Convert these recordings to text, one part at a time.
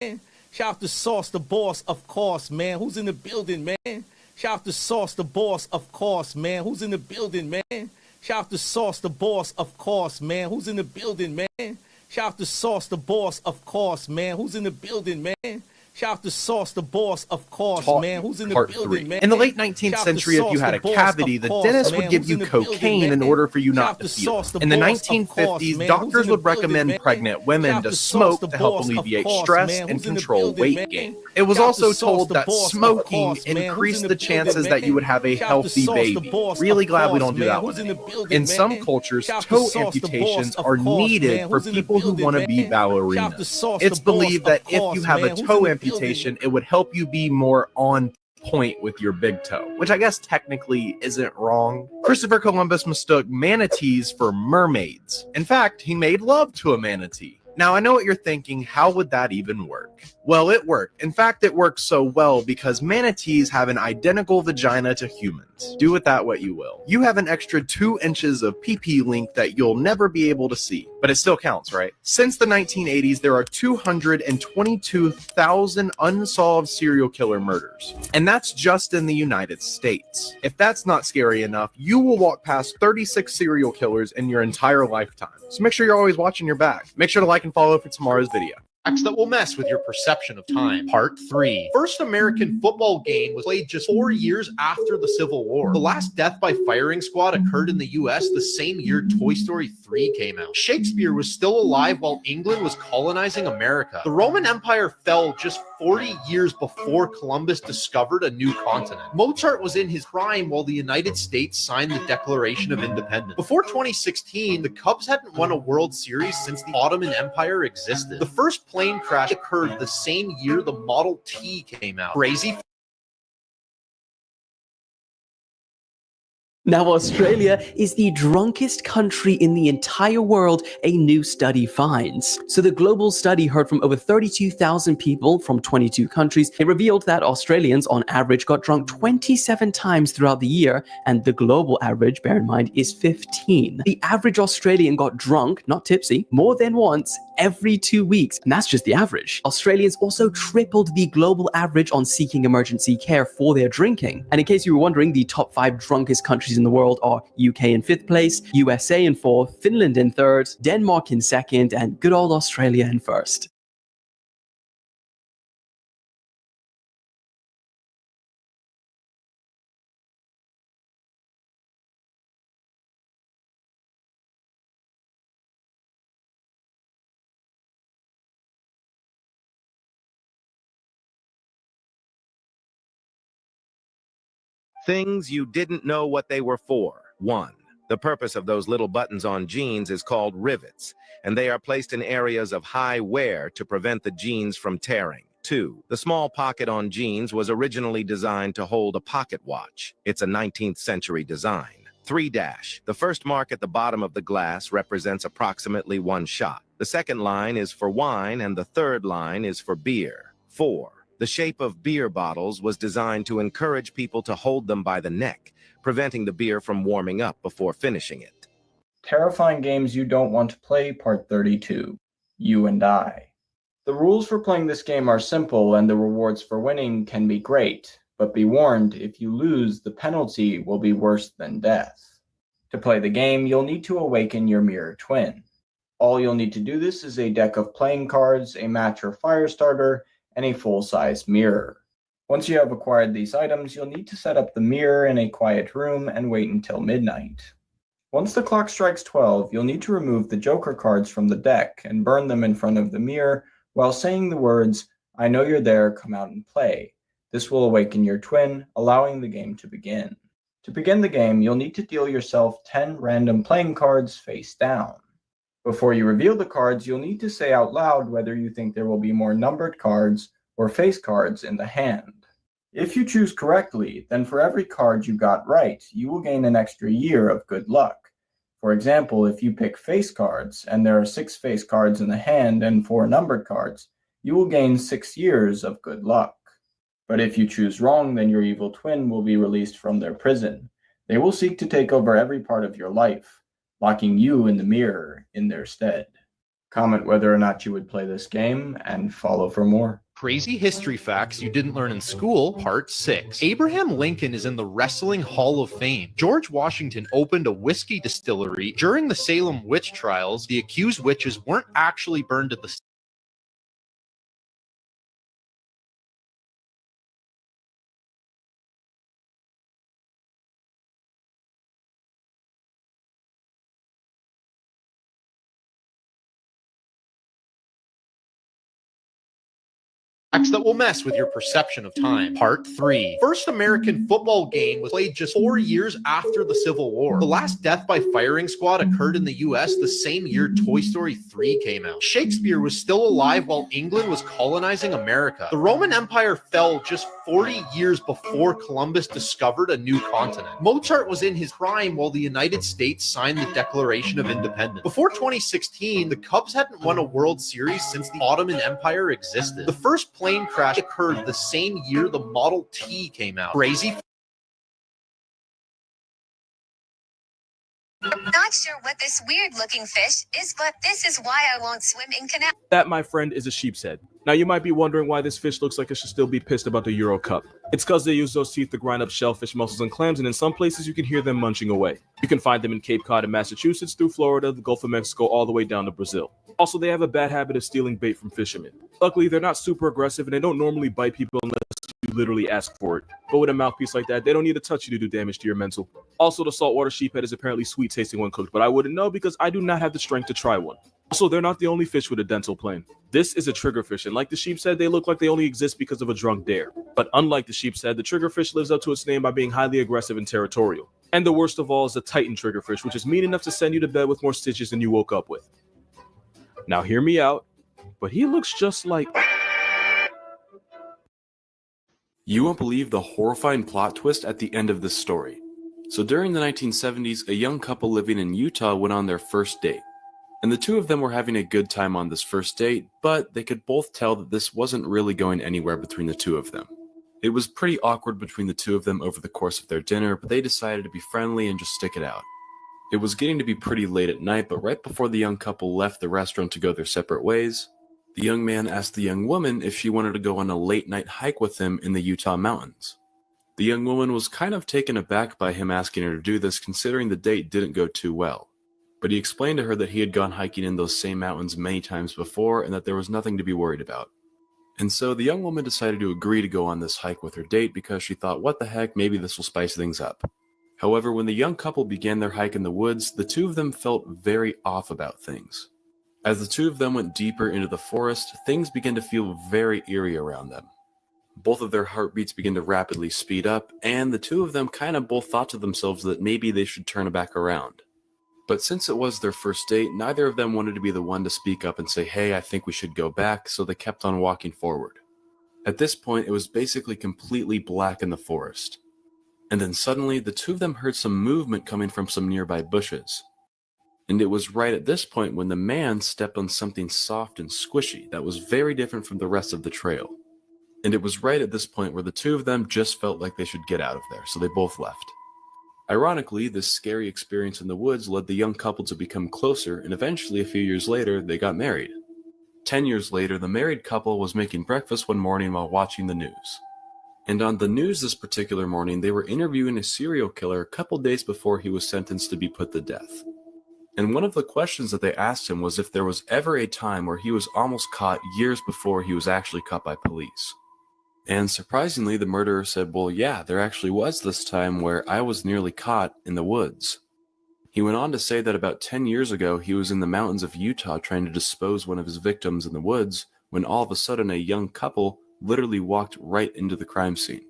Shout out to Sauce the Boss, of course, man. Who's in the building, man? Shout out to Sauce the Boss, of course, man. Who's in the building, man? Shout out to Sauce the Boss, of course, man. Who's in the building, man? Shout out to Sauce the Boss, of course, man. Who's in the building, man? Shout out to Sauce the Boss, of course, man. Who's in the building, man? In the late 19th century, if you had a cavity, the dentist would give you cocaine in order for you not to feel it. In the 1950s, doctors would recommend pregnant women to smoke to help alleviate stress and control weight gain. It was also told that smoking increased the chances that you would have a healthy baby. Really glad we don't do that one anymore. In some cultures, toe amputations are needed for people who want to be ballerinas. It's believed that if you have a toe amputation, it would help you be more on point with your big toe, which I guess technically isn't wrong. Christopher Columbus mistook manatees for mermaids. In fact, he made love to a manatee. Now, I know what you're thinking, how would that even work? Well, it worked. In fact, it works so well because manatees have an identical vagina to humans. Do with that what you will. You have an extra 2 inches of pee-pee length that you'll never be able to see, but it still counts, right? Since the 1980s, there are 222,000 unsolved serial killer murders, and that's just in the United States. If that's not scary enough, you will walk past 36 serial killers in your entire lifetime. So make sure you're always watching your back. Make sure to like and follow for tomorrow's video. That will mess with your perception of time. Part 3. First American football game was played just 4 years after the Civil War. The last death by firing squad occurred in the US the same year Toy Story 3 came out. Shakespeare was still alive while England was colonizing America. The Roman Empire fell just 40 years before Columbus discovered a new continent. Mozart was in his prime while the United States signed the Declaration of Independence. Before 2016, the Cubs hadn't won a World Series since the Ottoman Empire existed. The first plane crash occurred the same year the Model T came out. Crazy. Now, Australia is the drunkest country in the entire world, a new study finds. So the global study heard from over 32,000 people from 22 countries. It revealed that Australians on average got drunk 27 times throughout the year, and the global average, bear in mind, is 15. The average Australian got drunk, not tipsy, more than once every 2 weeks, and that's just the average. Australians also tripled the global average on seeking emergency care for their drinking. And in case you were wondering, the top 5 drunkest countries in the world are UK in 5th place, USA in 4th, Finland in 3rd, Denmark in 2nd, and good old Australia in 1st. Things you didn't know what they were for. 1. The purpose of those little buttons on jeans is called rivets, and they are placed in areas of high wear to prevent the jeans from tearing. 2. The small pocket on jeans was originally designed to hold a pocket watch. It's a 19th century design. 3. The first mark at the bottom of the glass represents approximately 1 shot. The second line is for wine, and the third line is for beer. 4. The shape of beer bottles was designed to encourage people to hold them by the neck, preventing the beer from warming up before finishing it. Terrifying Games You Don't Want to Play, Part 32. You and I. The rules for playing this game are simple, and the rewards for winning can be great, but be warned, if you lose, the penalty will be worse than death. To play the game, you'll need to awaken your mirror twin. All you'll need to do this is a deck of playing cards, a match or fire starter, and a full-size mirror. Once you have acquired these items, you'll need to set up the mirror in a quiet room and wait until midnight. Once the clock strikes 12, you'll need to remove the Joker cards from the deck and burn them in front of the mirror while saying the words, "I know you're there, come out and play." This will awaken your twin, allowing the game to begin. To begin the game, you'll need to deal yourself 10 random playing cards face down. Before you reveal the cards, you'll need to say out loud whether you think there will be more numbered cards or face cards in the hand. If you choose correctly, then for every card you got right, you will gain an extra year of good luck. For example, if you pick face cards, and there are 6 face cards in the hand and 4 numbered cards, you will gain 6 years of good luck. But if you choose wrong, then your evil twin will be released from their prison. They will seek to take over every part of your life, locking you in the mirror in their stead. Comment whether or not you would play this game, and follow for more. Crazy History Facts You Didn't Learn in School, Part 6. Abraham Lincoln is in the Wrestling Hall of Fame. George Washington opened a whiskey distillery. During the Salem witch trials, the accused witches weren't actually burned at the facts that will mess with your perception of time. Part 3. First American football game was played just 4 years after the Civil War. The last death by firing squad occurred in the US the same year Toy Story 3 came out. Shakespeare was still alive while England was colonizing America. The Roman Empire fell just 40 years before Columbus discovered a new continent. Mozart was in his prime while the United States signed the Declaration of Independence. Before 2016, the Cubs hadn't won a World Series since the Ottoman Empire existed. The first plane crash occurred the same year the Model T came out. Crazy. Not sure what this weird-looking fish is, but this is why I won't swim in canal. That, my friend, is a sheep's head. Now, you might be wondering why this fish looks like it should still be pissed about the Euro Cup. It's because they use those teeth to grind up shellfish, mussels, and clams, and in some places you can hear them munching away. You can find them in Cape Cod in Massachusetts, through Florida, the Gulf of Mexico, all the way down to Brazil. Also, they have a bad habit of stealing bait from fishermen. Luckily, they're not super aggressive, and they don't normally bite people unless you literally ask for it. But with a mouthpiece like that, they don't need to touch you to do damage to your mental. Also, the saltwater sheephead is apparently sweet tasting when cooked, but I wouldn't know because I do not have the strength to try one. Also, they're not the only fish with a dental plane. This is a triggerfish, and like the sheep's head, they look like they only exist because of a drunk dare. But unlike the sheep's head, the triggerfish lives up to its name by being highly aggressive and territorial. And the worst of all is the Titan triggerfish, which is mean enough to send you to bed with more stitches than you woke up with. Now hear me out, but he looks just like... You won't believe the horrifying plot twist at the end of this story. So during the 1970s, a young couple living in Utah went on their first date. And the two of them were having a good time on this first date, but they could both tell that this wasn't really going anywhere between the two of them. It was pretty awkward between the two of them over the course of their dinner, but they decided to be friendly and just stick it out. It was getting to be pretty late at night, but right before the young couple left the restaurant to go their separate ways, the young man asked the young woman if she wanted to go on a late-night hike with him in the Utah mountains. The young woman was kind of taken aback by him asking her to do this, considering the date didn't go too well. But he explained to her that he had gone hiking in those same mountains many times before and that there was nothing to be worried about. And so the young woman decided to agree to go on this hike with her date because she thought, what the heck, maybe this will spice things up. However, when the young couple began their hike in the woods, the two of them felt very off about things. As the two of them went deeper into the forest, things began to feel very eerie around them. Both of their heartbeats began to rapidly speed up, and the two of them kind of both thought to themselves that maybe they should turn back around. But since it was their first date, neither of them wanted to be the one to speak up and say, hey, I think we should go back, so they kept on walking forward. At this point, it was basically completely black in the forest. And then suddenly, the two of them heard some movement coming from some nearby bushes. And it was right at this point when the man stepped on something soft and squishy that was very different from the rest of the trail. And it was right at this point where the two of them just felt like they should get out of there, so they both left. Ironically, this scary experience in the woods led the young couple to become closer, and eventually, a few years later, they got married. 10 years later, the married couple was making breakfast one morning while watching the news. And on the news this particular morning, they were interviewing a serial killer a couple days before he was sentenced to be put to death. And one of the questions that they asked him was if there was ever a time where he was almost caught years before he was actually caught by police. And surprisingly, the murderer said, well, yeah, there actually was this time where I was nearly caught in the woods. He went on to say that about 10 years ago, he was in the mountains of Utah trying to dispose one of his victims in the woods when all of a sudden a young couple literally walked right into the crime scene.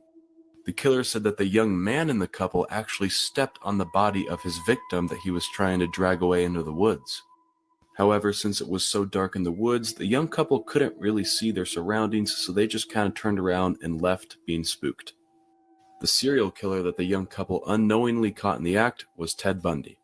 The killer said that the young man in the couple actually stepped on the body of his victim that he was trying to drag away into the woods. However, since it was so dark in the woods, the young couple couldn't really see their surroundings, so they just kind of turned around and left being spooked. The serial killer that the young couple unknowingly caught in the act was Ted Bundy.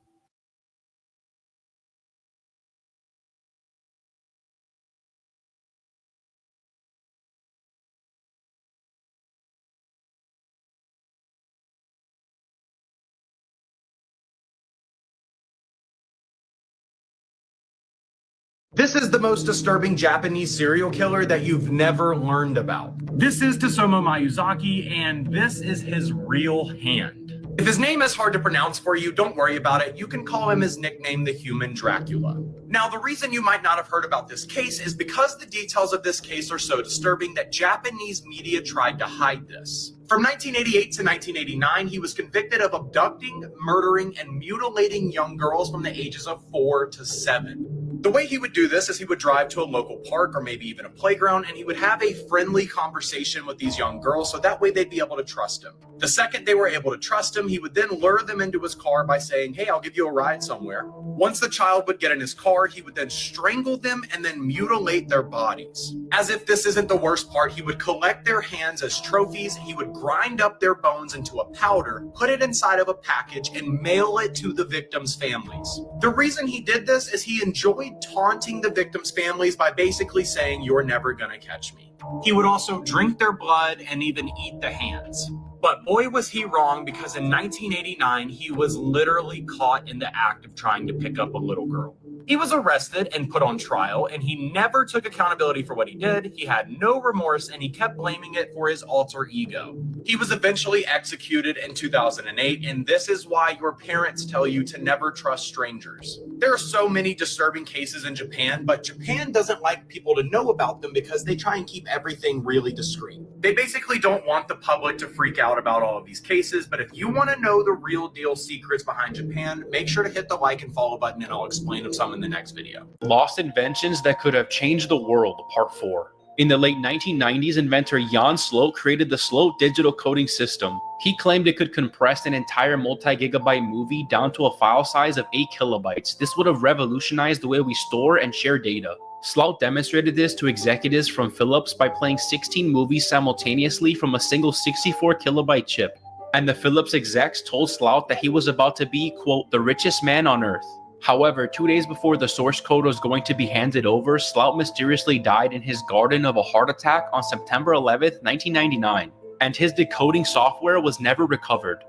This is the most disturbing Japanese serial killer that you've never learned about. This is Tosomo Mayuzaki, and this is his real hand. If his name is hard to pronounce for you, don't worry about it. You can call him his nickname, the Human Dracula. Now, the reason you might not have heard about this case is because the details of this case are so disturbing that Japanese media tried to hide this. From 1988 to 1989, he was convicted of abducting, murdering, and mutilating young girls from the ages of 4 to 7. The way he would do this is he would drive to a local park or maybe even a playground, and he would have a friendly conversation with these young girls so that way they'd be able to trust him. The second they were able to trust him, he would then lure them into his car by saying, "Hey, I'll give you a ride somewhere." Once the child would get in his car, he would then strangle them and then mutilate their bodies. As if this isn't the worst part, he would collect their hands as trophies, he would grind up their bones into a powder, put it inside of a package, and mail it to the victims' families. The reason he did this is he enjoyed taunting the victims' families by basically saying, "You're never gonna catch me." He would also drink their blood and even eat the hands. But boy, was he wrong, because in 1989, he was literally caught in the act of trying to pick up a little girl. He was arrested and put on trial, and he never took accountability for what he did. He had no remorse, and he kept blaming it for his alter ego. He was eventually executed in 2008, and this is why your parents tell you to never trust strangers. There are so many disturbing cases in Japan, but Japan doesn't like people to know about them because they try and keep everything really discreet. They basically don't want the public to freak out about all of these cases, but if you want to know the real deal secrets behind Japan, make sure to hit the like and follow button, and I'll explain them some in the next video. Lost inventions that could have changed the world, part 4. In the late 1990s, inventor Jan Sloat created the Sloat digital coding system. He claimed it could compress an entire multi-gigabyte movie down to a file size of 8 kilobytes. This would have revolutionized the way we store and share data. Slout demonstrated this to executives from Philips by playing 16 movies simultaneously from a single 64 kilobyte chip. And the Philips execs told Slout that he was about to be, quote, the richest man on earth. However, 2 days before the source code was going to be handed over, Slout mysteriously died in his garden of a heart attack on September 11th, 1999, and his decoding software was never recovered.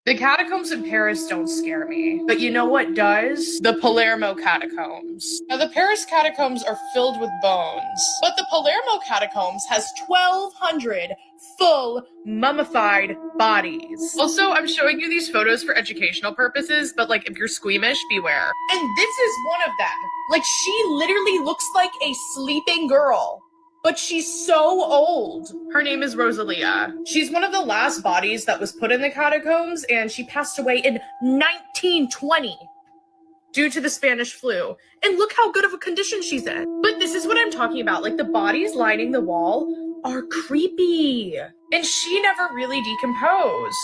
The catacombs in Paris don't scare me, but you know what does? The Palermo catacombs. Now, the Paris catacombs are filled with bones, but the Palermo catacombs has 1,200 full mummified bodies. Also, I'm showing you these photos for educational purposes, but like if you're squeamish, beware. And this is one of them. Like, she literally looks like a sleeping girl. But she's so old. Her name is Rosalia. She's one of the last bodies that was put in the catacombs, and she passed away in 1920 due to the Spanish flu. And look how good of a condition she's in. But this is what I'm talking about. Like, the bodies lining the wall are creepy. And she never really decomposed.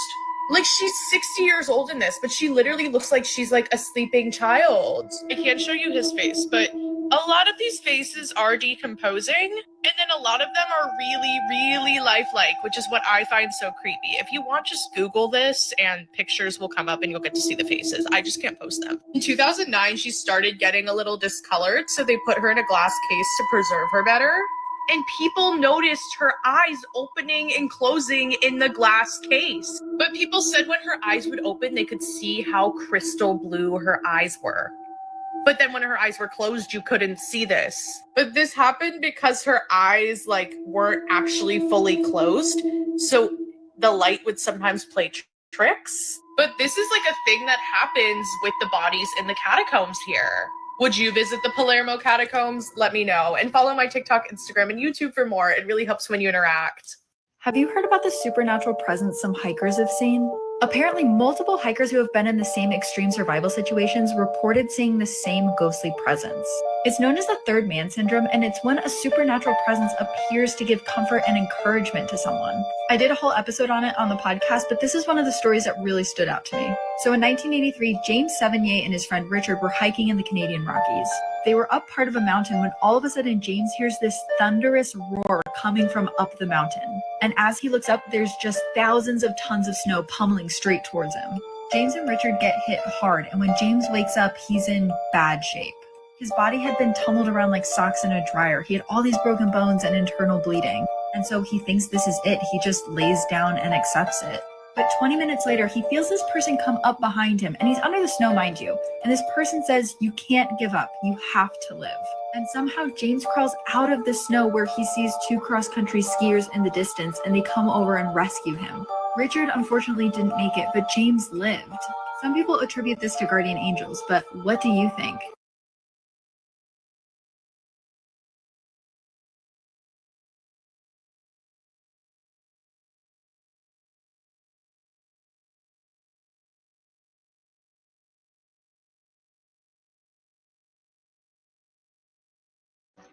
Like, she's 60 years old in this, but she literally looks like she's like a sleeping child. I can't show you his face, but a lot of these faces are decomposing, and then a lot of them are really, really lifelike, which is what I find so creepy. If you want, just Google this and pictures will come up and you'll get to see the faces. I just can't post them. In 2009, she started getting a little discolored, so they put her in a glass case to preserve her better. And people noticed her eyes opening and closing in the glass case. But people said when her eyes would open, they could see how crystal blue her eyes were. But then when her eyes were closed, you couldn't see this. But this happened because her eyes like weren't actually fully closed. So the light would sometimes play tricks. But this is like a thing that happens with the bodies in the catacombs here. Would you visit the Palermo catacombs? Let me know. And follow my TikTok, Instagram, and YouTube for more. It really helps when you interact. Have you heard about the supernatural presence some hikers have seen? Apparently, multiple hikers who have been in the same extreme survival situations reported seeing the same ghostly presence. It's known as the third man syndrome, and it's when a supernatural presence appears to give comfort and encouragement to someone. I did a whole episode on it on the podcast, but this is one of the stories that really stood out to me. So in 1983, James Sevigny and his friend Richard were hiking in the Canadian Rockies. They were up part of a mountain when all of a sudden James hears this thunderous roar coming from up the mountain. And as he looks up, there's just thousands of tons of snow pummeling straight towards him. James and Richard get hit hard, and when James wakes up, he's in bad shape. His body had been tumbled around like socks in a dryer. He had all these broken bones and internal bleeding. And so he thinks this is it. He just lays down and accepts it. But 20 minutes later, he feels this person come up behind him, and he's under the snow, mind you. And this person says, "You can't give up. You have to live." And somehow James crawls out of the snow where he sees two cross-country skiers in the distance, and they come over and rescue him. Richard unfortunately didn't make it, but James lived. Some people attribute this to guardian angels, but what do you think?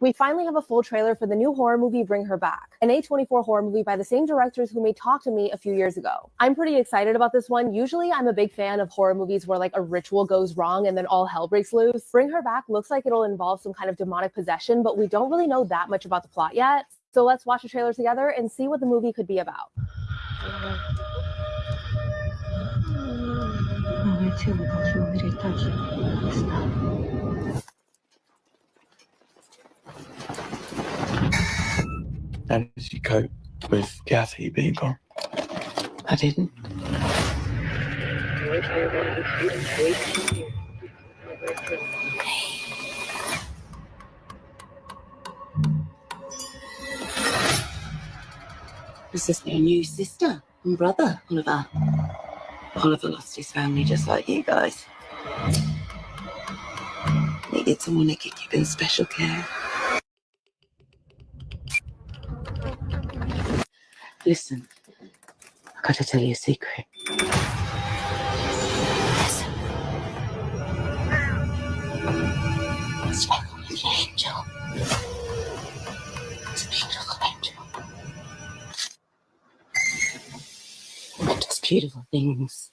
We finally have a full trailer for the new horror movie Bring Her Back, an A24 horror movie by the same directors who made Talk to Me a few years ago. I'm pretty excited about this one. Usually I'm a big fan of horror movies where like a ritual goes wrong and then all hell breaks loose. Bring Her Back looks like it'll involve some kind of demonic possession, but we don't really know that much about the plot yet. So let's watch the trailer together and see what the movie could be about. How did you cope with Kathy being gone? I didn't. This is their new sister and brother, Oliver. Oliver lost his family just like you guys. Needed someone to keep in special care. Listen, I gotta tell you a secret. Listen. It's like an angel. It's a beautiful angel. It does beautiful things.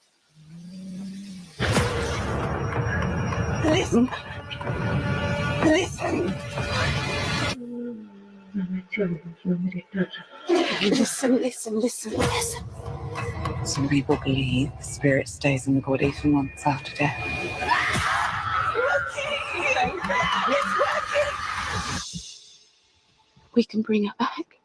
Listen. Listen. Listen. Some people believe the spirit stays in the body for months after death. We can bring her back.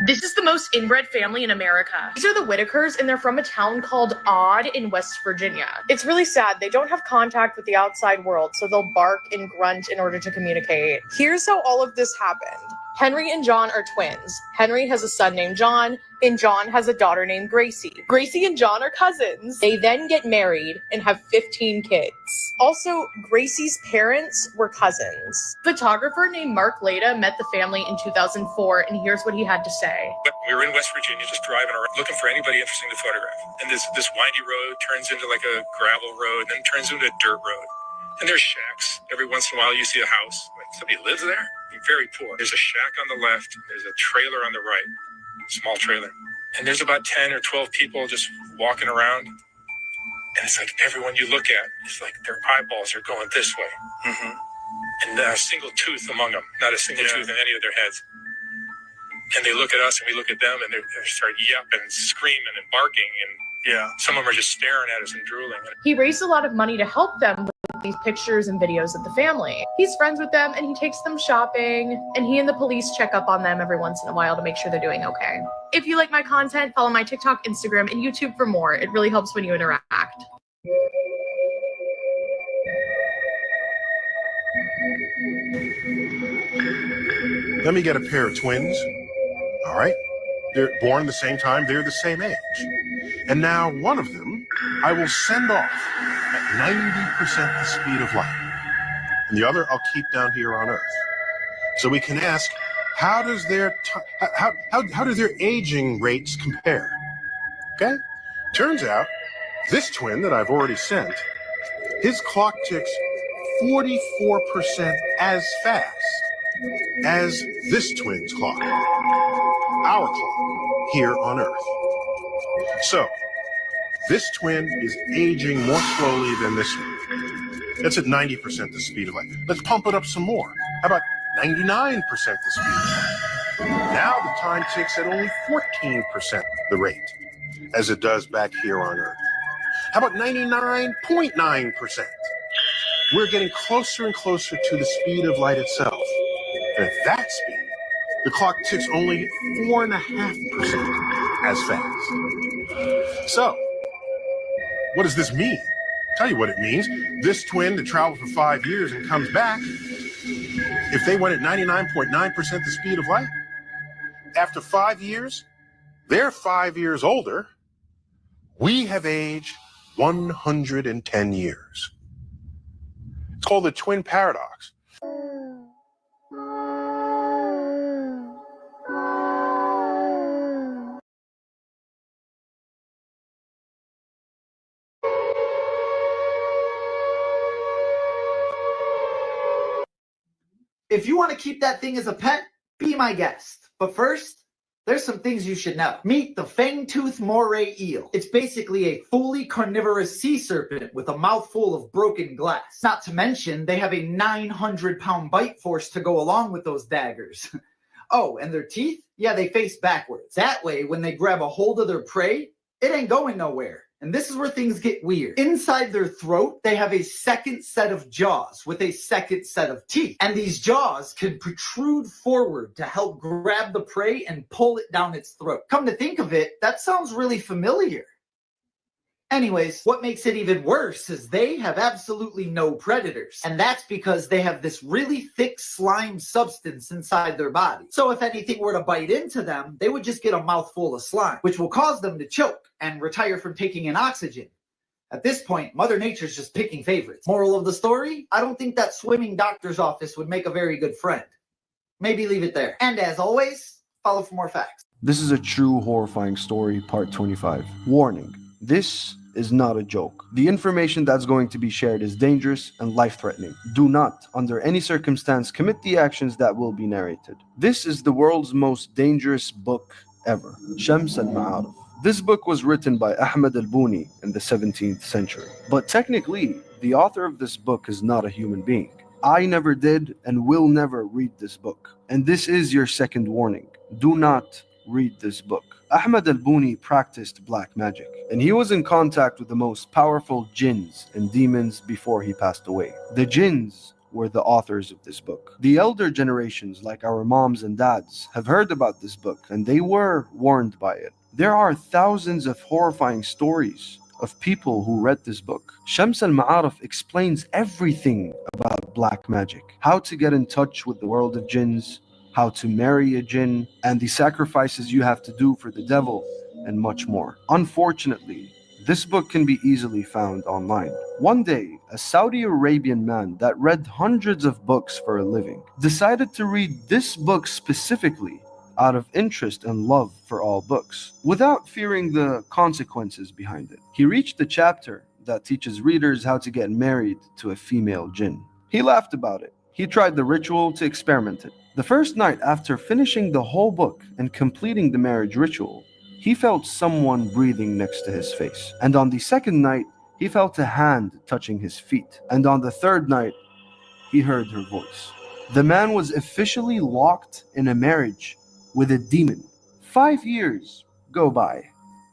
This is the most inbred family in America. These are the Whitakers, and they're from a town called Odd in West Virginia. It's really sad. They don't have contact with the outside world, so they'll bark and grunt in order to communicate. Here's how all of this happened. Henry and John are twins. Henry has a son named John, and John has a daughter named Gracie. Gracie and John are cousins. They then get married and have 15 kids. Also, Gracie's parents were cousins. Photographer named Mark Leda met the family in 2004, and here's what he had to say. We were in West Virginia just driving around looking for anybody interesting to photograph. And this windy road turns into like a gravel road, then turns into a dirt road. And there's shacks. Every once in a while you see a house. Like, somebody lives there? Very poor. There's a shack on the left. There's a trailer on the right. Small trailer. And there's about 10 or 12 people just walking around. And it's like everyone you look at, it's like their eyeballs are going this way. Mm-hmm. And not a single tooth among them. Not a single tooth in any of their heads. And they look at us and we look at them and they start yapping and screaming and barking. And some of them are just staring at us and drooling. He raised a lot of money to help them with these pictures and videos of the family. He's friends with them and he takes them shopping, and he and the police check up on them every once in a while to make sure they're doing okay. If you like my content, follow my TikTok, Instagram, and YouTube for more. It really helps when you interact. Let me get a pair of twins. All right. They're born the same time. They're the same age. And now one of them I will send off at 90% the speed of light. And the other I'll keep down here on Earth. So we can ask, how do their aging rates compare? Okay? Turns out, this twin that I've already sent, his clock ticks 44% as fast as this twin's clock, our clock, here on Earth. So, this twin is aging more slowly than this one. That's at 90% the speed of light. Let's pump it up some more. How about 99% the speed of light? Now the time ticks at only 14% the rate, as it does back here on Earth. How about 99.9%? We're getting closer and closer to the speed of light itself. And at that speed, the clock ticks only 4.5% as fast. So, what does this mean? Tell you what it means. This twin that traveled for 5 years and comes back, if they went at 99.9% the speed of light, after 5 years, they're 5 years older. We have aged 110 years. It's called the twin paradox. If you want to keep that thing as a pet, be my guest. But first, there's some things you should know. Meet the fang-toothed moray eel. It's basically a fully carnivorous sea serpent with a mouthful of broken glass. Not to mention, they have a 900-pound bite force to go along with those daggers. Oh, and their teeth? Yeah, they face backwards. That way, when they grab a hold of their prey, it ain't going nowhere. And this is where things get weird. Inside their throat, they have a second set of jaws with a second set of teeth. And these jaws can protrude forward to help grab the prey and pull it down its throat. Come to think of it, that sounds really familiar. Anyways, what makes it even worse is they have absolutely no predators. And that's because they have this really thick slime substance inside their body. So if anything were to bite into them, they would just get a mouthful of slime, which will cause them to choke and retire from taking in oxygen. At this point, Mother Nature's just picking favorites. Moral of the story? I don't think that swimming doctor's office would make a very good friend. Maybe leave it there. And as always, follow for more facts. This is a true horrifying story, part 25. Warning. This is not a joke. The information that's going to be shared is dangerous and life-threatening. Do not, under any circumstance, commit the actions that will be narrated. This is the world's most dangerous book ever, Shams al-Ma'arif. This book was written by Ahmad al-Buni in the 17th century. But technically, the author of this book is not a human being. I never did and will never read this book. And this is your second warning. Do not read this book. Ahmad al-Buni practiced black magic, and he was in contact with the most powerful jinns and demons before he passed away. The jinns were the authors of this book. The elder generations, like our moms and dads, have heard about this book, and they were warned by it. There are thousands of horrifying stories of people who read this book. Shams al-Ma'arif explains everything about black magic, how to get in touch with the world of jinns, how to marry a jinn, and the sacrifices you have to do for the devil, and much more. Unfortunately, this book can be easily found online. One day, a Saudi Arabian man that read hundreds of books for a living decided to read this book specifically out of interest and love for all books, without fearing the consequences behind it. He reached the chapter that teaches readers how to get married to a female jinn. He laughed about it. He tried the ritual to experiment it. The first night after finishing the whole book and completing the marriage ritual, he felt someone breathing next to his face. And on the second night, he felt a hand touching his feet. And on the third night, he heard her voice. The man was officially locked in a marriage with a demon. 5 years go by.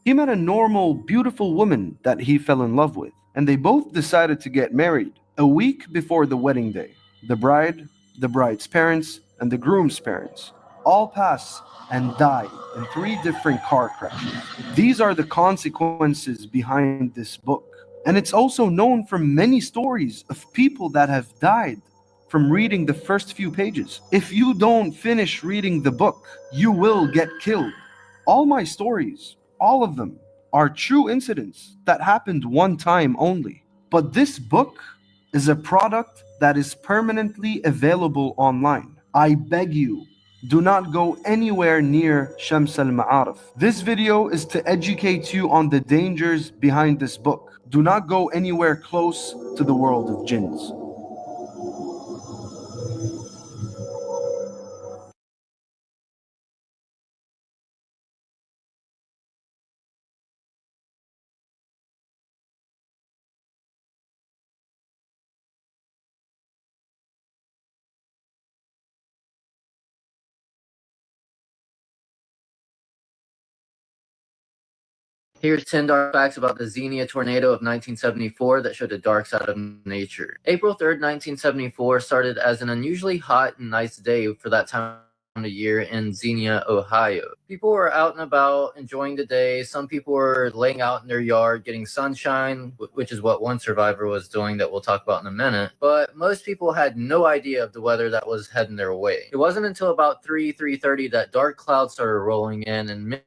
He met a normal, beautiful woman that he fell in love with, and they both decided to get married a week before the wedding day. The bride, the bride's parents, and the groom's parents all pass and die in 3 different car crashes. These are the consequences behind this book. And it's also known from many stories of people that have died from reading the first few pages. If you don't finish reading the book, you will get killed. All my stories, all of them, are true incidents that happened one time only. But this book is a product that is permanently available online. I beg you, do not go anywhere near Shams al-Ma'arif. This video is to educate you on the dangers behind this book. Do not go anywhere close to the world of jinns. Here's 10 dark facts about the Xenia tornado of 1974 that showed the dark side of nature. April 3rd, 1974 started as an unusually hot and nice day for that time of year in Xenia, Ohio. People were out and about enjoying the day. Some people were laying out in their yard getting sunshine, which is what one survivor was doing that we'll talk about in a minute. But most people had no idea of the weather that was heading their way. It wasn't until about 3:30 that dark clouds started rolling in, and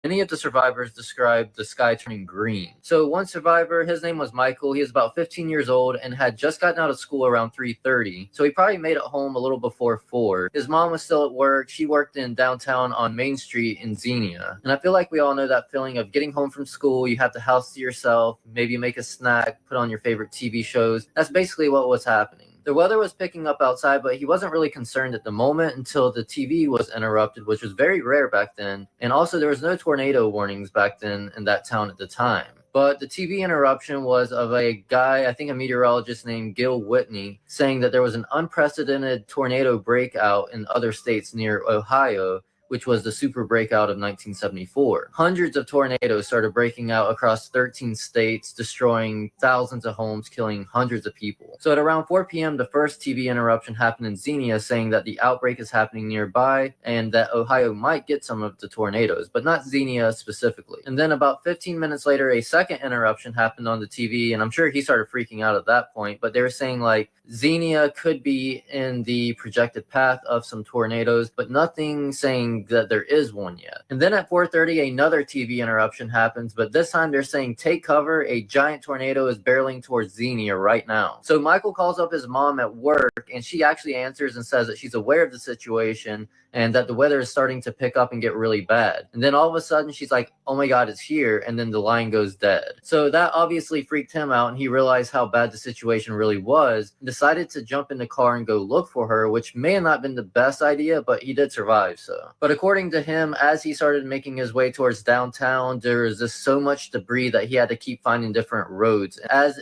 many of the survivors described the sky turning green. So one survivor, his name was Michael. He was about 15 years old and had just gotten out of school around 3:30. So he probably made it home a little before 4. His mom was still at work. She worked in downtown on Main Street in Xenia. And I feel like we all know that feeling of getting home from school. You have the house to yourself, maybe make a snack, put on your favorite TV shows. That's basically what was happening. The weather was picking up outside, but he wasn't really concerned at the moment until the TV was interrupted, which was very rare back then. And also there was no tornado warnings back then in that town at the time. But the TV interruption was of a guy, I think a meteorologist named Gil Whitney, saying that there was an unprecedented tornado breakout in other states near Ohio, which was the super breakout of 1974. Hundreds of tornadoes started breaking out across 13 states, destroying thousands of homes, killing hundreds of people. So at around 4 p.m., the first TV interruption happened in Xenia, saying that the outbreak is happening nearby and that Ohio might get some of the tornadoes, but not Xenia specifically. And then about 15 minutes later, a second interruption happened on the TV, and I'm sure he started freaking out at that point, but they were saying like Xenia could be in the projected path of some tornadoes, but nothing saying that there is one yet. And then at 4:30, another TV interruption happens, but this time they're saying, take cover, a giant tornado is barreling towards Xenia right now. So Michael calls up his mom at work, and she actually answers and says that she's aware of the situation and that the weather is starting to pick up and get really bad. And then all of a sudden she's like, oh my God, it's here. And then the line goes dead. So that obviously freaked him out, and he realized how bad the situation really was, and decided to jump in the car and go look for her, which may have not been the best idea, but he did survive. But according to him, as he started making his way towards downtown, there was just so much debris that he had to keep finding different roads. As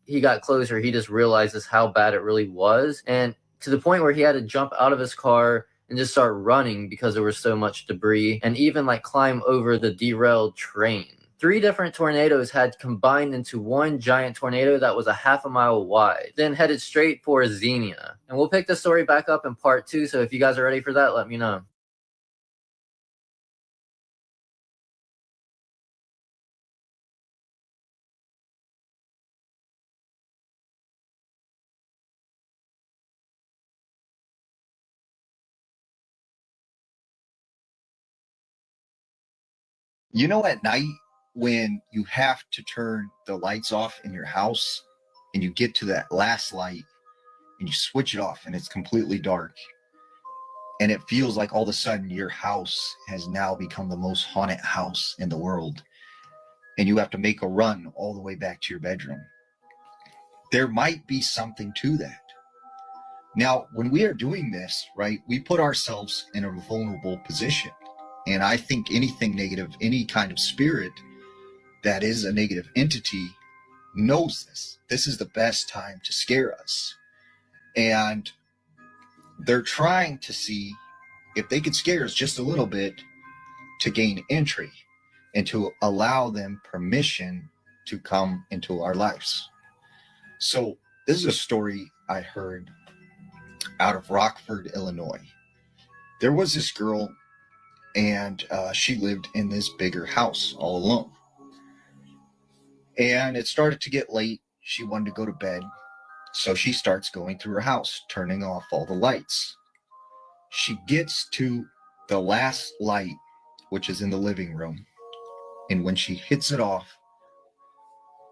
he got closer, he just realizes how bad it really was, and to the point where he had to jump out of his car and just start running because there was so much debris, and even like climb over the derailed train. 3 different tornadoes had combined into one giant tornado that was a half a mile wide, then headed straight for Xenia. And we'll pick the story back up in part 2, so if you guys are ready for that, let me know. You know, at night when you have to turn the lights off in your house and you get to that last light and you switch it off and it's completely dark, and it feels like all of a sudden your house has now become the most haunted house in the world, and you have to make a run all the way back to your bedroom. There might be something to that. Now, when we are doing this, right, we put ourselves in a vulnerable position. And I think anything negative, any kind of spirit that is a negative entity knows this. This is the best time to scare us. And they're trying to see if they could scare us just a little bit to gain entry and to allow them permission to come into our lives. So this is a story I heard out of Rockford, Illinois. There was this girl, and she lived in this bigger house all alone. And it started to get late. She wanted to go to bed. So she starts going through her house, turning off all the lights. She gets to the last light, which is in the living room. And when she hits it off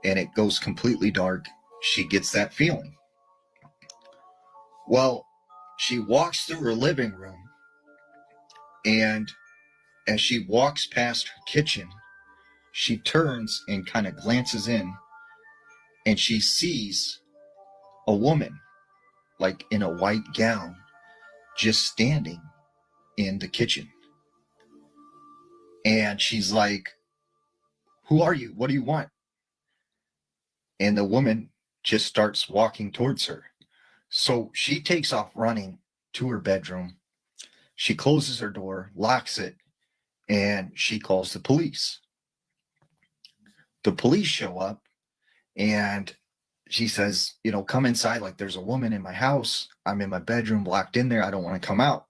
and it goes completely dark, she gets that feeling. Well, she walks through her living room, and as she walks past her kitchen, she turns and kind of glances in, and she sees a woman, like in a white gown, just standing in the kitchen. And she's like, "Who are you? What do you want?" And the woman just starts walking towards her. So she takes off running to her bedroom. She closes her door, locks it, and she calls the police. the police show up and she says, you know, come inside. Like, there's a woman in my house. I'm in my bedroom, locked in there. I don't want to come out.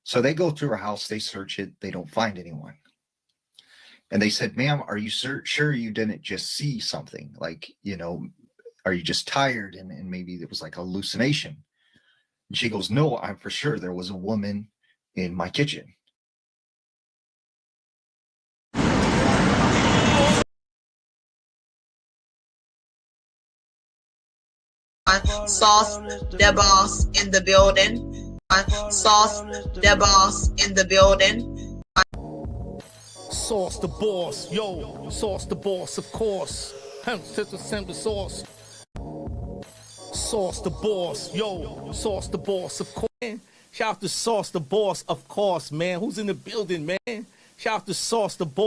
So they go through her house. They search it. They don't find anyone. And they said, ma'am, are you sure you didn't just see something? Like, you know, are you just tired? And maybe it was like a hallucination. And she goes, no, I'm for sure there was a woman in my kitchen. Sauce the boss in the building. Sauce the boss in the building. Sauce the boss, yo, sauce the boss, of course. Simple sauce. Sauce the boss, yo, sauce the boss, of course. Shout out to Sauce the boss, of course, man. Who's in the building, man? Shout out to Sauce the boss.